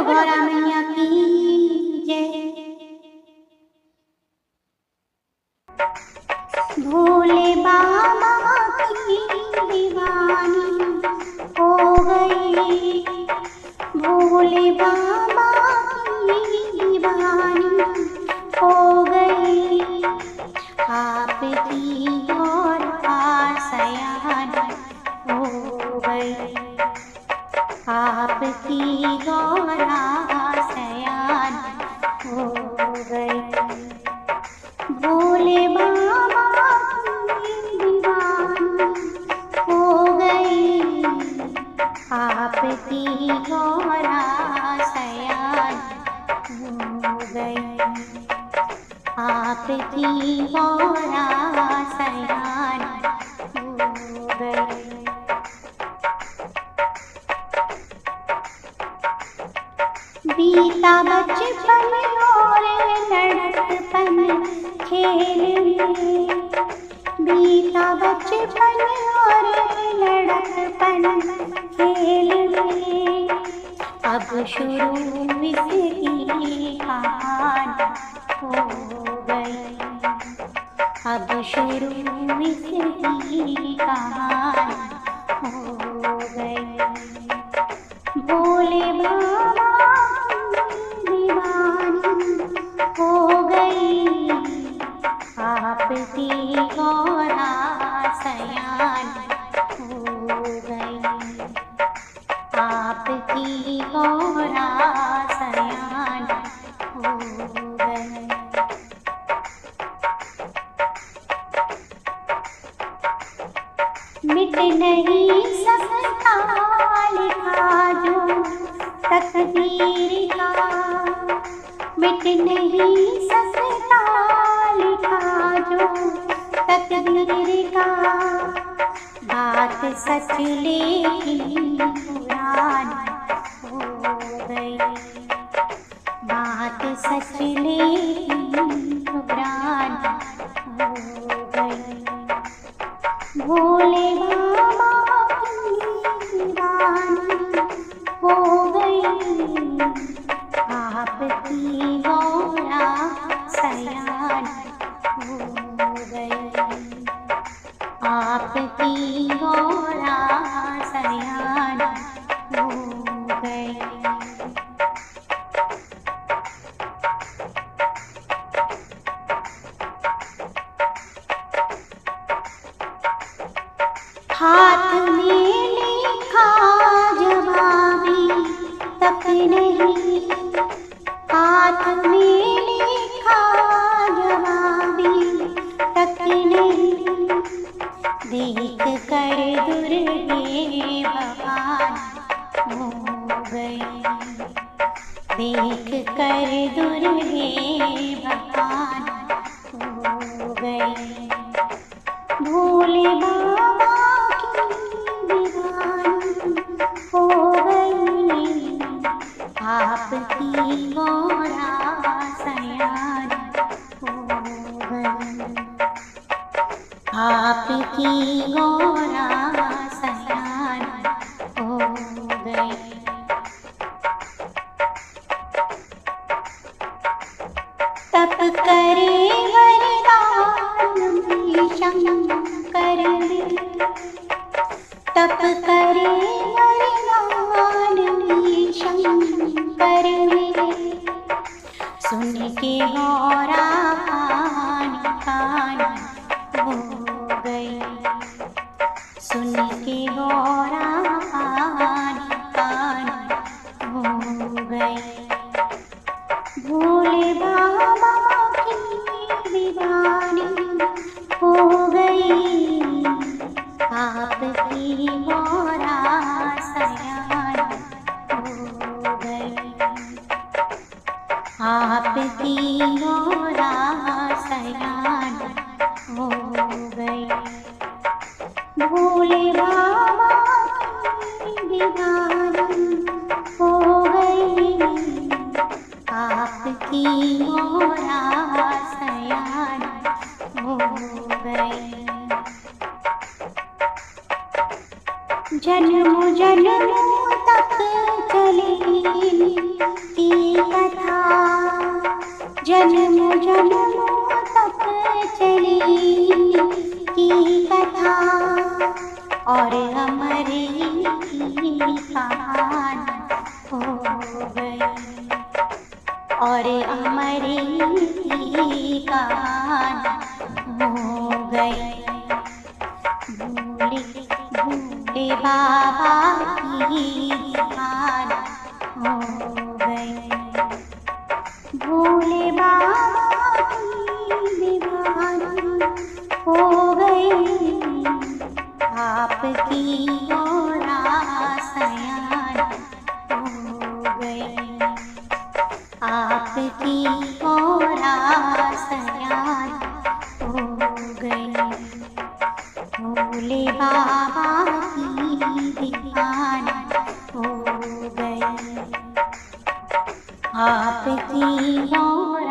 गौरा मैया की जय। भोले बाबा की दीवानी हो गई, भोले बाबा की दीवानी हो गई। आपकी और आसयान हो गई, आपकी और आसयान हो गई। भोले बाबा की दीवानी हो गई, आपकी और आसयान हो गई, आपकी और आसयान हो गई। बीता बचपन और लड़कपन खेल में, बीता बचपन और लड़कपन खेल में। अब शुरू इसकी कहानी हो गई, अब शुरू इसकी कहानी हो गई। भोले बाबा दीवानी हो गई, आपकी और आसयान हो गई, आपकी और आसयान हो गई। मिट नहीं सकता लिखा जो तकदीर का, मिट नहीं सकता लिखा जो तकदीर का। बात सच लेकिन पुरानी हो गई, बात सच लेकिन पुरानी हो गई। भोले बाबा की दीवानी हो गई, आपकी और आसयान हो गई, आपकी और आसयान हो गई। हाथ में लिखा जवाबी तक नहीं, हाथ में लिखा जवाबी तक नहीं। देख कर दुर्गे भवानी हो गई, देख कर दुर्गे भवानी हो गई। भोले बाबा हो गई, आपकी और आसयान हो गई, आपकी और आसयान हो गई। तप करे वरदान में शंकर में, तप करे वरदान में शंकर में। सुन के गौरा पानी पानी हो गई, सुन के गौरा पानी पानी हो गई। भोले बाबा की दीवानी हो गई, आपकी और आसयान हो गई, आपकी और आसयान हो गई। भोले बाबा की दीवानी हो गई, आपकी और आसयान हो गई। जन्म जन्म तक चलेगी और अमृत का हो गई। भोले भोले बाबा की दीवान हो गई। भोले बाबा की दीवान हो गई। आपकी और सयान हो गई। आपकी और सयान हो गई। भोले बाबा की दीवान हो गई। आपकी और